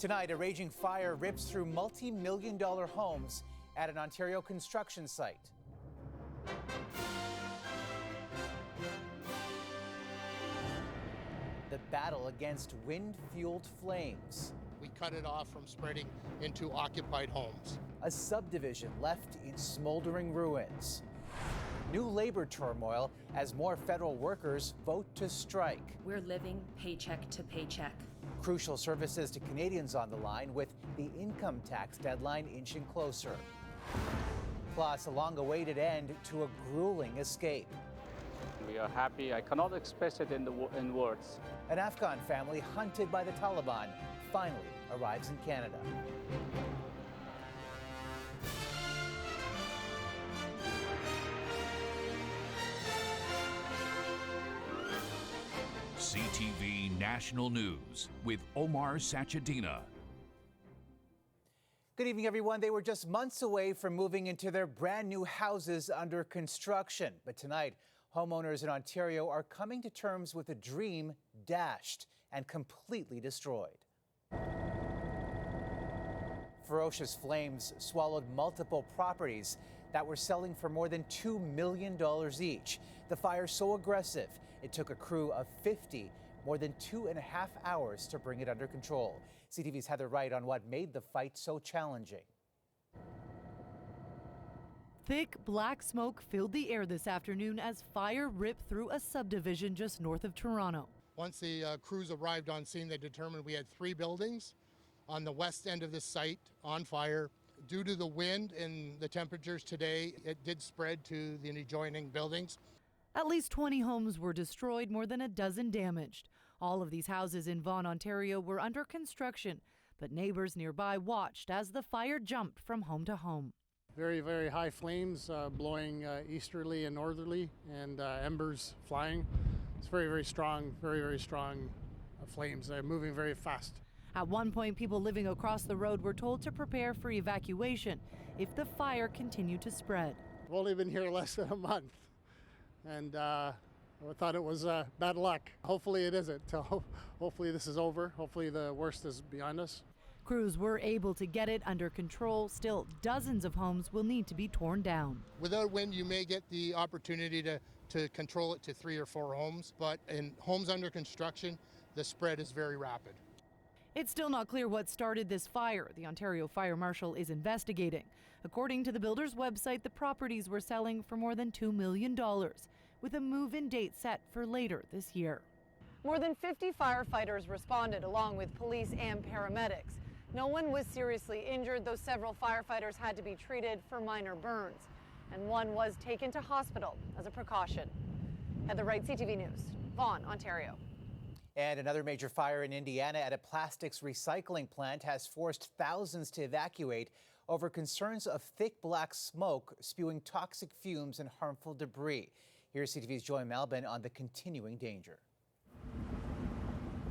Tonight, a raging fire rips through multi-million-dollar homes at an Ontario construction site. The battle against wind-fueled flames. We cut it off from spreading into occupied homes. A subdivision left in smoldering ruins. New labor turmoil as more federal workers vote to strike. We're living paycheck to paycheck. Crucial services to Canadians on the line with the income tax deadline inching closer. Plus, a long-awaited end to a grueling escape. We are happy. I cannot express it in words. An Afghan family hunted by the Taliban finally arrives in Canada. CTV National News with Omar Sachedina. Good evening, everyone. They were just months away from moving into their brand new houses under construction. But tonight, homeowners in Ontario are coming to terms with a dream dashed and completely destroyed. Ferocious flames swallowed multiple properties that were selling for more than $2 million each. The fire so aggressive, it took a crew of 50 more than 2.5 hours to bring it under control. CTV's Heather Wright on what made the fight so challenging. Thick black smoke filled the air this afternoon as fire ripped through a subdivision just north of Toronto. Once the crews arrived on scene, they determined we had 3 buildings on the west end of the site on fire. Due to the wind and the temperatures today, it did spread to the adjoining buildings. At least 20 homes were destroyed, more than a dozen damaged. All of these houses in Vaughan, Ontario were under construction, but neighbors nearby watched as the fire jumped from home to home. Very, very high flames blowing easterly and northerly, and embers flying. It's very, very strong flames. They're moving very fast. At one point, people living across the road were told to prepare for evacuation if the fire continued to spread. We've only been here less than a month, and I thought it was bad luck. Hopefully it isn't. Hopefully this is over. Hopefully the worst is behind us. Crews were able to get it under control. Still, dozens of homes will need to be torn down. Without wind, you may get the opportunity to control it to 3 or 4 homes, but in homes under construction, the spread is very rapid. It's still not clear what started this fire. The Ontario Fire Marshal is investigating. According to the builder's website, the properties were selling for more than $2 million, with a move-in date set for later this year. More than 50 firefighters responded, along with police and paramedics. No one was seriously injured, though several firefighters had to be treated for minor burns, and one was taken to hospital as a precaution. Heather Wright, CTV News, Vaughan, Ontario. And another major fire in Indiana at a plastics recycling plant has forced thousands to evacuate over concerns of thick black smoke spewing toxic fumes and harmful debris. Here's CTV's Joy Malbin on the continuing danger.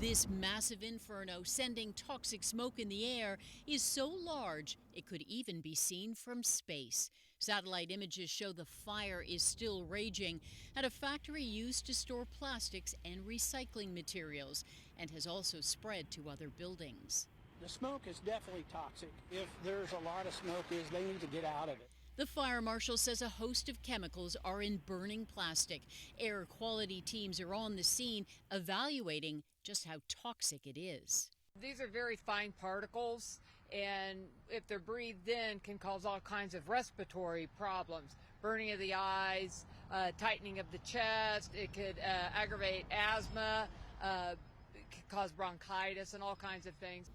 This massive inferno sending toxic smoke in the air is so large it could even be seen from space. Satellite images show the fire is still raging at a factory used to store plastics and recycling materials and has also spread to other buildings. The smoke is definitely toxic. If there's a lot of smoke, they need to get out of it. The fire marshal says a host of chemicals are in burning plastic. Air quality teams are on the scene evaluating just how toxic it is. These are very fine particles, and if they're breathed in, can cause all kinds of respiratory problems. Burning of the eyes, tightening of the chest, it could aggravate asthma, it could cause bronchitis and all kinds of things.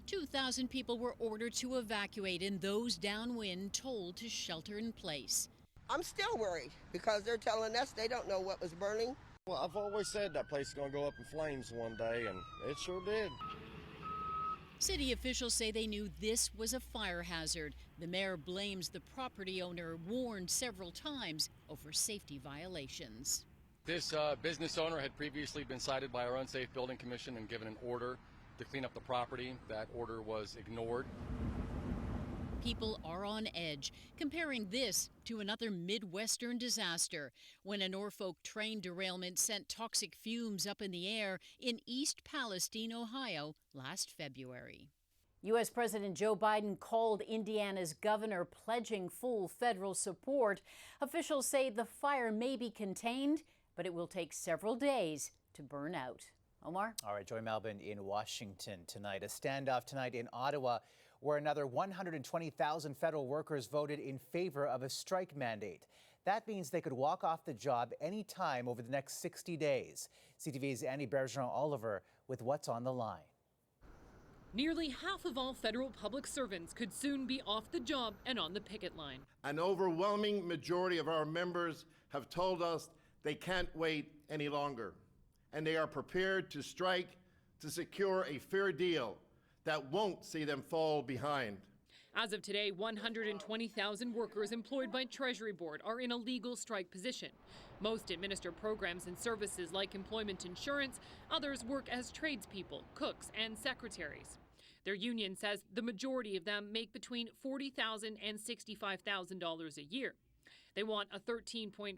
2,000 people were ordered to evacuate and those downwind told to shelter in place. I'm still worried because they're telling us they don't know what was burning. Well, I've always said that place is going to go up in flames one day, and it sure did. City officials say they knew this was a fire hazard. The mayor blames the property owner, warned several times over safety violations. This business owner had previously been cited by our Unsafe Building Commission and given an order to clean up the property. That order was ignored. People are on edge, comparing this to another Midwestern disaster when a Norfolk train derailment sent toxic fumes up in the air in East Palestine, Ohio, last February. U.S. President Joe Biden called Indiana's governor pledging full federal support. Officials say the fire may be contained, but it will take several days to burn out. Omar? All right, Joy Melvin in Washington tonight. A standoff tonight in Ottawa where another 120,000 federal workers voted in favor of a strike mandate. That means they could walk off the job anytime over the next 60 days. CTV's Annie Bergeron-Oliver with what's on the line. Nearly half of all federal public servants could soon be off the job and on the picket line. An overwhelming majority of our members have told us they can't wait any longer, and they are prepared to strike to secure a fair deal that won't see them fall behind. As of today, 120,000 workers employed by Treasury Board are in a legal strike position. Most administer programs and services like employment insurance. Others work as tradespeople, cooks, and secretaries. Their union says the majority of them make between $40,000 and $65,000 a year. They want a 13.5%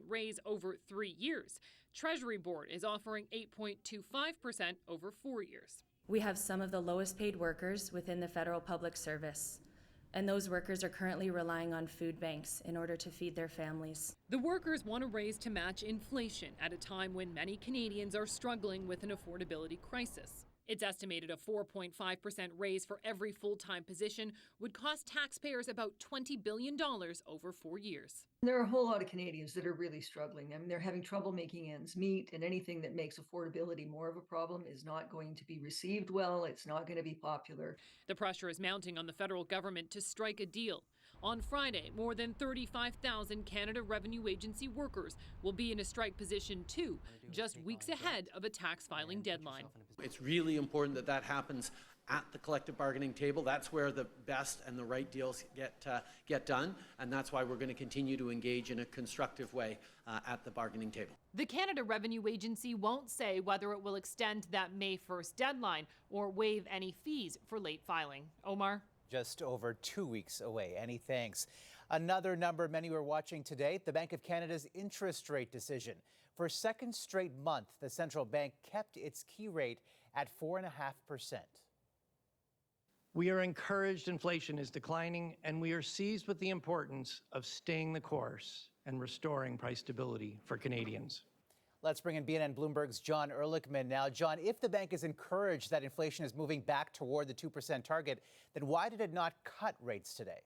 raise over 3 years. Treasury Board is offering 8.25% over 4 years. We have some of the lowest paid workers within the federal public service, and those workers are currently relying on food banks in order to feed their families. The workers want a raise to match inflation at a time when many Canadians are struggling with an affordability crisis. It's estimated a 4.5% raise for every full-time position would cost taxpayers about $20 billion over 4 years. There are a whole lot of Canadians that are really struggling. I mean, they're having trouble making ends meet, and anything that makes affordability more of a problem is not going to be received well. It's not going to be popular. The pressure is mounting on the federal government to strike a deal. On Friday, more than 35,000 Canada Revenue Agency workers will be in a strike position too, just weeks ahead of a tax filing deadline. It's really important that that happens at the collective bargaining table. That's where the best and the right deals get done, and that's why we're going to continue to engage in a constructive way at the bargaining table. The Canada Revenue Agency won't say whether it will extend that May 1st deadline or waive any fees for late filing. Omar? Just over 2 weeks away. Any thanks. Another number many were watching today, the Bank of Canada's interest rate decision. For a second straight month, the central bank kept its key rate at 4.5%. We are encouraged inflation is declining, and we are seized with the importance of staying the course and restoring price stability for Canadians. Let's bring in BNN Bloomberg's John Ehrlichman now. John, if the bank is encouraged that inflation is moving back toward the 2% target, then why did it not cut rates today?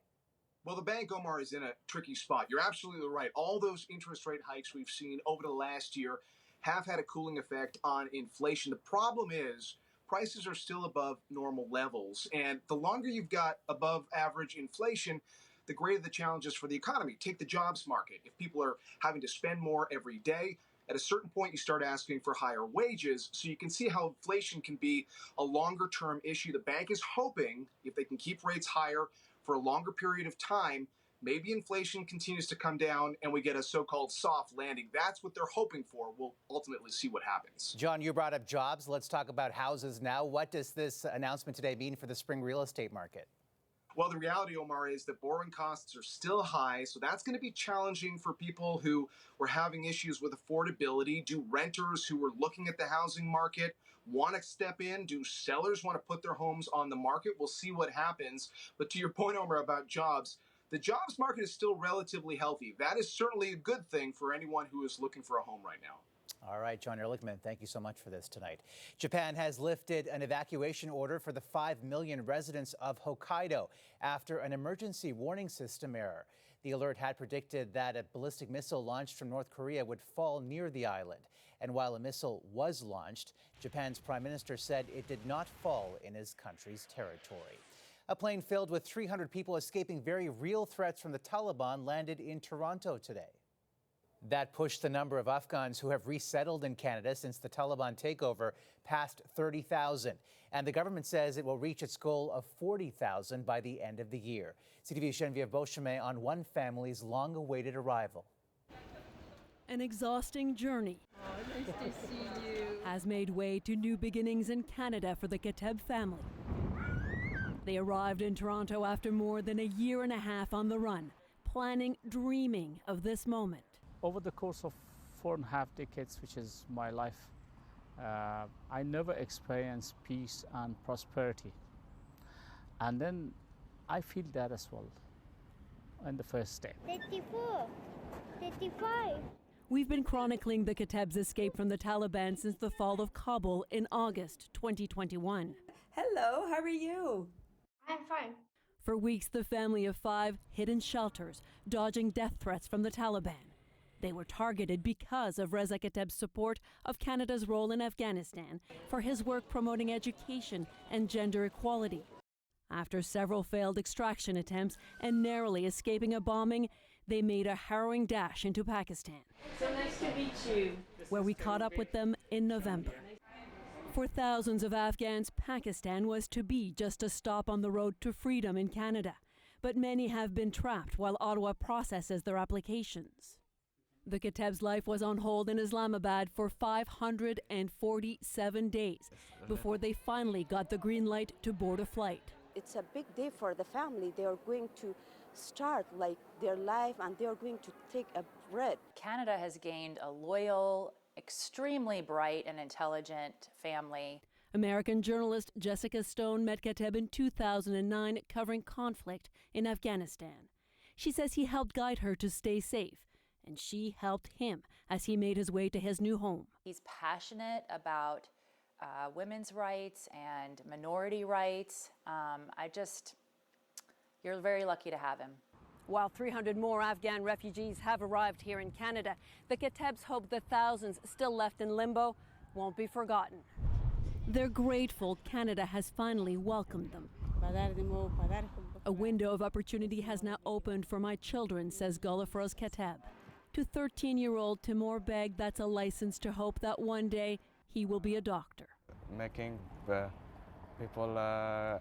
Well, the bank, Omar, is in a tricky spot. You're absolutely right. All those interest rate hikes we've seen over the last year have had a cooling effect on inflation. The problem is prices are still above normal levels. And the longer you've got above average inflation, the greater the challenges for the economy. Take the jobs market. If people are having to spend more every day, at a certain point, you start asking for higher wages. So you can see how inflation can be a longer term issue. The bank is hoping if they can keep rates higher for a longer period of time, maybe inflation continues to come down and we get a so-called soft landing. That's what they're hoping for. We'll ultimately see what happens. John, you brought up jobs. Let's talk about houses now. What does this announcement today mean for the spring real estate market? Well, the reality, Omar, is that borrowing costs are still high, so that's going to be challenging for people who were having issues with affordability. Do renters who were looking at the housing market want to step in? Do sellers want to put their homes on the market? We'll see what happens. But to your point, Omar, about jobs, the jobs market is still relatively healthy. That is certainly a good thing for anyone who is looking for a home right now. All right, John Ehrlichman, thank you so much for this tonight. Japan has lifted an evacuation order for the 5 million residents of Hokkaido after an emergency warning system error. The alert had predicted that a ballistic missile launched from North Korea would fall near the island. And while a missile was launched, Japan's prime minister said it did not fall in his country's territory. A plane filled with 300 people escaping very real threats from the Taliban landed in Toronto today. That pushed the number of Afghans who have resettled in Canada since the Taliban takeover past 30,000. And the government says it will reach its goal of 40,000 by the end of the year. CTV's Geneviève Beauchemin on one family's long-awaited arrival. An exhausting journey nice to see you. Has made way to new beginnings in Canada for the Kateb family. They arrived in Toronto after more than a year and a half on the run, planning, dreaming of this moment. Over the course of 4.5 decades, which is my life, I never experienced peace and prosperity. And then I feel that as well in the first day. 34, 35. We've been chronicling the Kateb's escape from the Taliban since the fall of Kabul in August 2021. Hello, how are you? I'm fine. For weeks, the family of 5 hid in shelters, dodging death threats from the Taliban. They were targeted because of Reza Kateb's support of Canada's role in Afghanistan for his work promoting education and gender equality. After several failed extraction attempts and narrowly escaping a bombing, they made a harrowing dash into Pakistan. So nice to meet you. Where we caught up with them in November. For thousands of Afghans, Pakistan was to be just a stop on the road to freedom in Canada. But many have been trapped while Ottawa processes their applications. The Kateb's life was on hold in Islamabad for 547 days before they finally got the green light to board a flight. It's a big day for the family. They are going to start like their life and they are going to take a breath. Canada has gained a loyal, extremely bright and intelligent family. American journalist Jessica Stone met Kateb in 2009 covering conflict in Afghanistan. She says he helped guide her to stay safe, and she helped him as he made his way to his new home. He's passionate about women's rights and minority rights. You're very lucky to have him. While 300 more Afghan refugees have arrived here in Canada, the Katebs hope the thousands still left in limbo won't be forgotten. They're grateful Canada has finally welcomed them. A window of opportunity has now opened for my children, says Gullifer's Kateb. To 13-year-old Timur Beg, that's a license to hope that one day he will be a doctor. Making people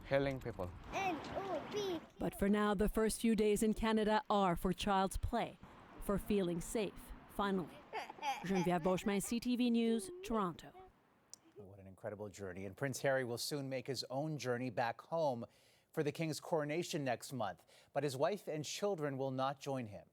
healing people. But for now, the first few days in Canada are for child's play, for feeling safe, finally. Geneviève Beauchemin, CTV News, Toronto. What an incredible journey. And Prince Harry will soon make his own journey back home for the King's coronation next month. But his wife and children will not join him.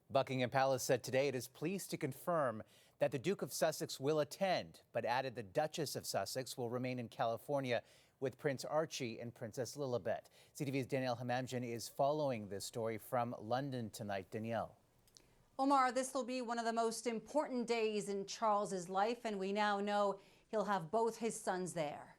Buckingham Palace said today it is pleased to confirm that the Duke of Sussex will attend, but added the Duchess of Sussex will remain in California with Prince Archie and Princess Lilibet. CTV's Danielle Hamamjian is following this story from London tonight. Danielle. Omar, this will be one of the most important days in Charles's life, and we now know he'll have both his sons there.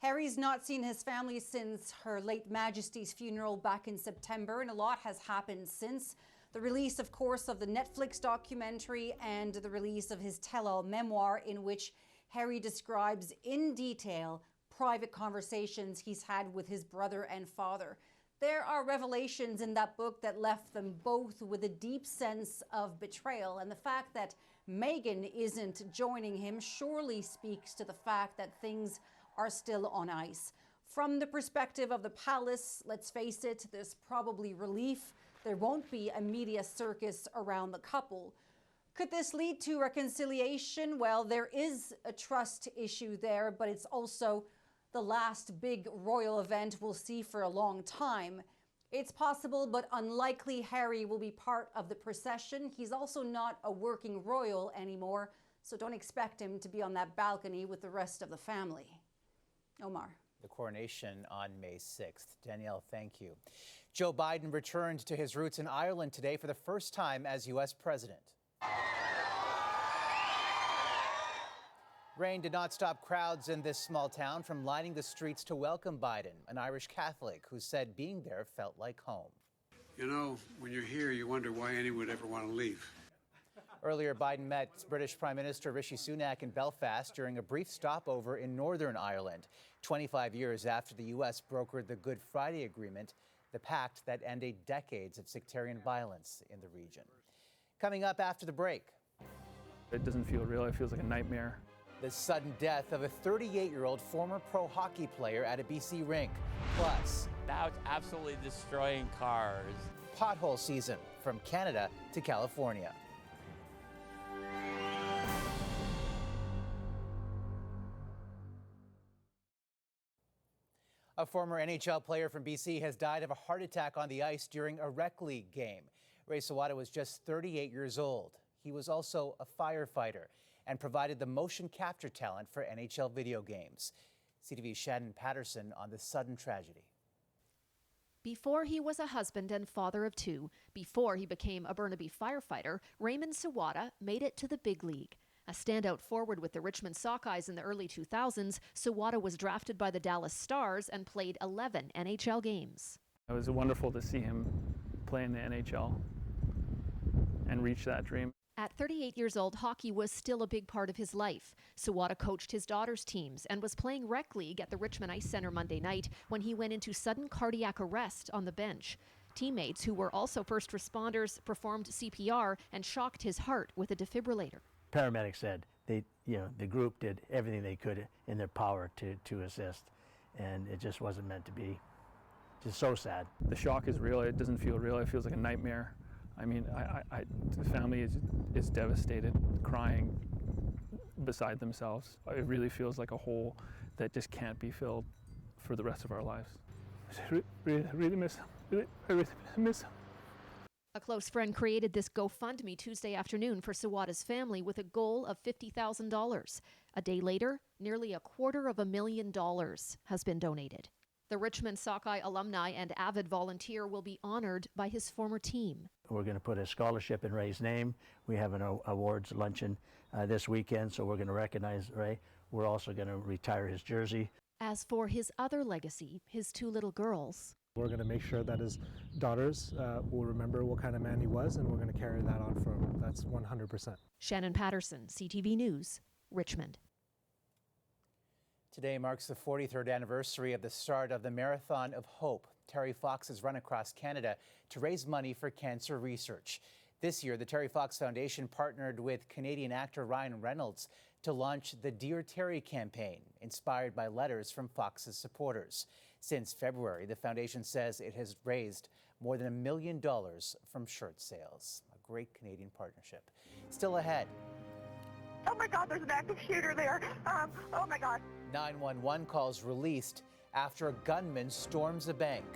Harry's not seen his family since Her Late Majesty's funeral back in September, and a lot has happened since. The release, of course, of the Netflix documentary and the release of his tell-all memoir in which Harry describes in detail private conversations he's had with his brother and father. There are revelations in that book that left them both with a deep sense of betrayal, and the fact that Meghan isn't joining him surely speaks to the fact that things are still on ice. From the perspective of the palace, let's face it, there's probably relief. There won't be a media circus around the couple. Could this lead to reconciliation? Well, there is a trust issue there, but it's also the last big royal event we'll see for a long time. It's possible, but unlikely Harry will be part of the procession. He's also not a working royal anymore, so don't expect him to be on that balcony with the rest of the family. Omar. The coronation on May 6th. Danielle, thank you. Joe Biden returned to his roots in Ireland today for the first time as U.S. president. Rain did not stop crowds in this small town from lining the streets to welcome Biden, an Irish Catholic who said being there felt like home. You know, when you're here, you wonder why anyone would ever want to leave. Earlier, Biden met British Prime Minister Rishi Sunak in Belfast during a brief stopover in Northern Ireland, 25 years after the U.S. brokered the Good Friday Agreement, the pact that ended decades of sectarian violence in the region. Coming up after the break. It doesn't feel real. It feels like a nightmare. The sudden death of a 38-year-old former pro hockey player at a BC rink. Plus, now it's absolutely destroying cars. Pothole season from Canada to California. A former NHL player from BC has died of a heart attack on the ice during a rec league game. Ray Sawada was just 38 years old. He was also a firefighter and provided the motion capture talent for NHL video games. CTV's Shannon Patterson on the sudden tragedy. Before he was a husband and father of two, before he became a Burnaby firefighter, Raymond Sawada made it to the big league. A standout forward with the Richmond Sockeyes in the early 2000s, Sawada was drafted by the Dallas Stars and played 11 NHL games. It was wonderful to see him play in the NHL and reach that dream. At 38 years old, hockey was still a big part of his life. Sawada coached his daughter's teams and was playing rec league at the Richmond Ice Center Monday night when he went into sudden cardiac arrest on the bench. Teammates, who were also first responders, performed CPR and shocked his heart with a defibrillator. Paramedics said the group did everything they could in their power to assist, and it just wasn't meant to be. Just so sad. The shock is real. It doesn't feel real. It feels like a nightmare. I mean, the family is devastated, crying beside themselves. It really feels like a hole that just can't be filled for the rest of our lives. I really miss him. I really miss him. A close friend created this GoFundMe Tuesday afternoon for Sawada's family with a goal of $50,000. A day later, nearly $250,000 has been donated. The Richmond Sockeye alumni and avid volunteer will be honored by his former team. We're going to put a scholarship in Ray's name. We have an awards luncheon this weekend, so we're going to recognize Ray. We're also going to retire his jersey. As for his other legacy, his two little girls. We're going to make sure that his daughters will remember what kind of man he was, and we're going to carry that on for him. That's 100%. Shannon Patterson, CTV News, Richmond. Today marks the 43rd anniversary of the start of the Marathon of Hope. Terry Fox has run across Canada to raise money for cancer research. This year, the Terry Fox Foundation partnered with Canadian actor Reynolds to launch the Dear Terry campaign, inspired by letters from Fox's supporters. Since February, the foundation says it has raised more than $1 million from shirt sales. A great Canadian partnership. Still ahead. Oh my God, there's an active shooter there. Oh my God. 911 calls released after a gunman storms a bank.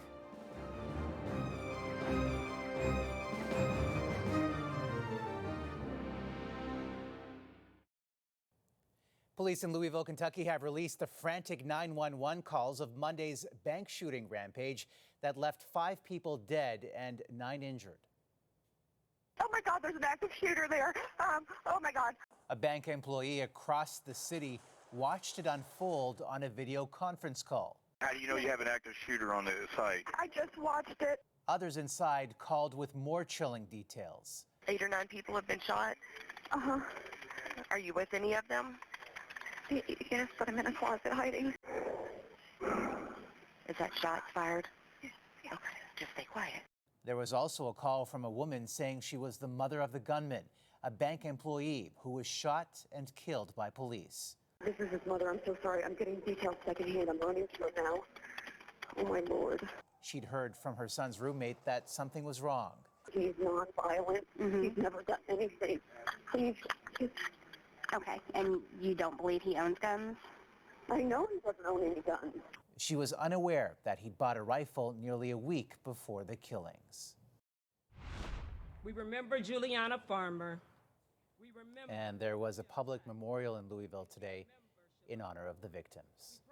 Police in Louisville, Kentucky have released the frantic 911 calls of Monday's bank shooting rampage that left 5 people dead and 9 injured. Oh my God, there's an active shooter there. Oh my God. A bank employee across the city watched it unfold on a video conference call. How do you know you have an active shooter on the site? I just watched it. Others inside called with more chilling details. 8 or 9 people have been shot. Uh-huh. Are you with any of them? Yes, but I'm in a closet hiding. Is that shots fired? Yes. Okay, just stay quiet. There was also a call from a woman saying she was the mother of the gunman, a bank employee who was shot and killed by police. This is his mother. I'm so sorry. I'm getting details secondhand. I'm running to it now. Oh, my Lord. She'd heard from her son's roommate that something was wrong. He's non-violent. He's never done anything. Please. Okay, and you don't believe he owns guns? I know he doesn't own any guns. She was unaware that he'd bought a rifle nearly a week before the killings. We remember Juliana Farmer. And there was a public memorial in Louisville today in honor of the victims.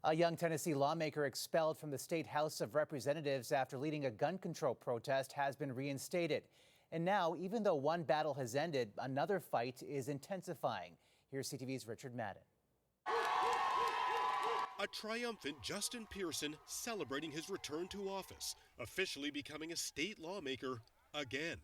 A young Tennessee lawmaker expelled from the State House of Representatives after leading a gun control protest has been reinstated. And now, even though one battle has ended, another fight is intensifying. Here's CTV's Richard Madden. A triumphant Justin Pearson celebrating his return to office, officially becoming a state lawmaker again.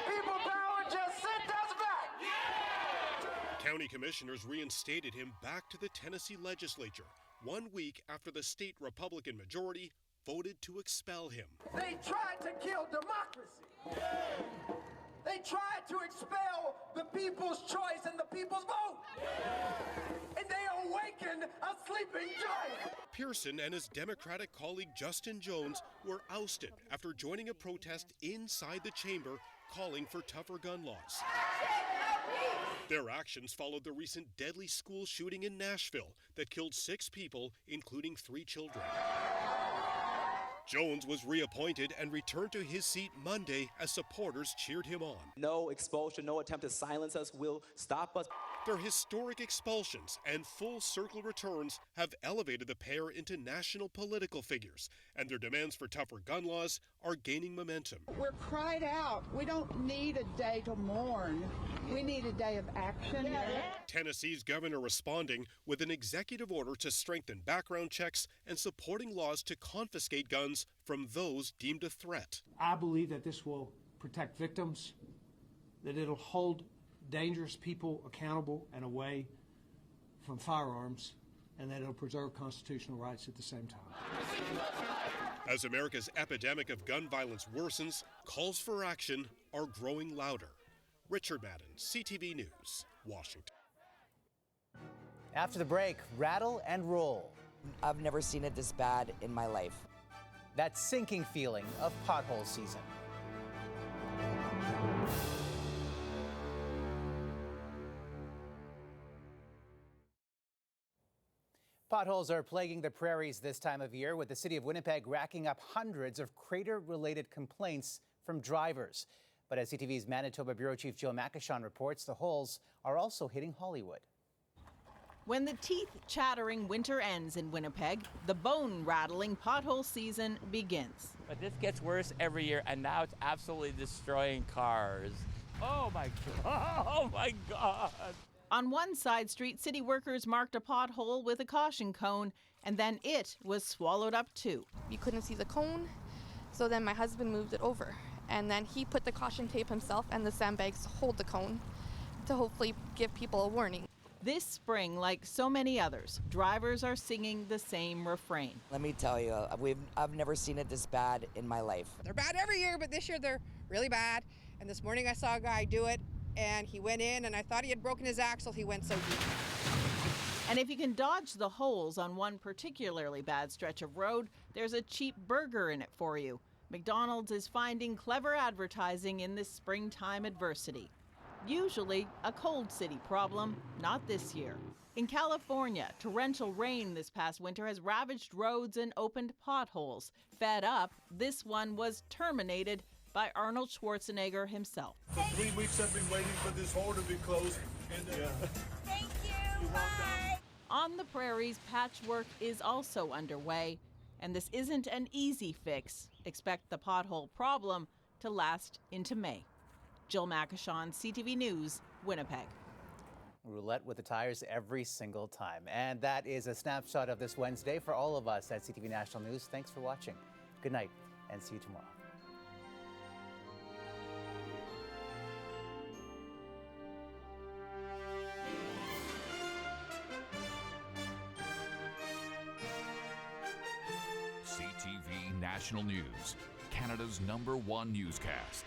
People power, just send us back! Yeah! County commissioners reinstated him back to the Tennessee legislature 1 week after the state Republican majority voted to expel him. They tried to kill democracy. They tried to expel the people's choice and the people's vote. And they awakened a sleeping giant. Pearson and his Democratic colleague Justin Jones were ousted after joining a protest inside the chamber calling for tougher gun laws. Their actions followed the recent deadly school shooting in Nashville that killed 6 people, including 3 children. Jones was reappointed and returned to his seat Monday as supporters cheered him on. No expulsion, no attempt to silence us will stop us. Their historic expulsions and full circle returns have elevated the pair into national political figures, and their demands for tougher gun laws are gaining momentum. We're cried out. We don't need a day to mourn. We need a day of action. Tennessee's governor responding with an executive order to strengthen background checks and supporting laws to confiscate guns from those deemed a threat. I believe that this will protect victims, that it'll hold dangerous people accountable and away from firearms, and that it'll preserve constitutional rights at the same time. As America's epidemic of gun violence worsens, calls for action are growing louder. Richard Madden, CTV News, Washington. After the break, rattle and roll. I've never seen it this bad in my life. That sinking feeling of pothole season. Potholes are plaguing the prairies this time of year, with the city of Winnipeg racking up hundreds of crater-related complaints from drivers. But as CTV's Manitoba Bureau Chief Jill Makashon reports, the holes are also hitting Hollywood. When the teeth-chattering winter ends in Winnipeg, the bone-rattling pothole season begins. But this gets worse every year, and now it's absolutely destroying cars. Oh my God, oh my God. On one side street, city workers marked a pothole with a caution cone, and then it was swallowed up too. You couldn't see the cone, so then my husband moved it over. And then he put the caution tape himself and the sandbags to hold the cone to hopefully give people a warning. This spring, like so many others, drivers are singing the same refrain. Let me tell you, I've never seen it this bad in my life. They're bad every year, but this year they're really bad. And this morning I saw a guy do it, and he went in, and I thought he had broken his axle. He went so deep. And if you can dodge the holes on one particularly bad stretch of road, there's a cheap burger in it for you. McDonald's is finding clever advertising in this springtime adversity. Usually a cold city problem, not this year. In California, torrential rain this past winter has ravaged roads and opened potholes. Fed up, this one was terminated by Arnold Schwarzenegger himself. For 3 weeks I've been waiting for this hole to be closed. And, Thank you, bye. On the prairies, patchwork is also underway, and this isn't an easy fix. Expect the pothole problem to last into May. Jill Makashon, CTV News, Winnipeg. Roulette with the tires every single time. And that is a snapshot of this Wednesday for all of us at CTV National News. Thanks for watching. Good night and see you tomorrow. CTV National News, Canada's #1 newscast.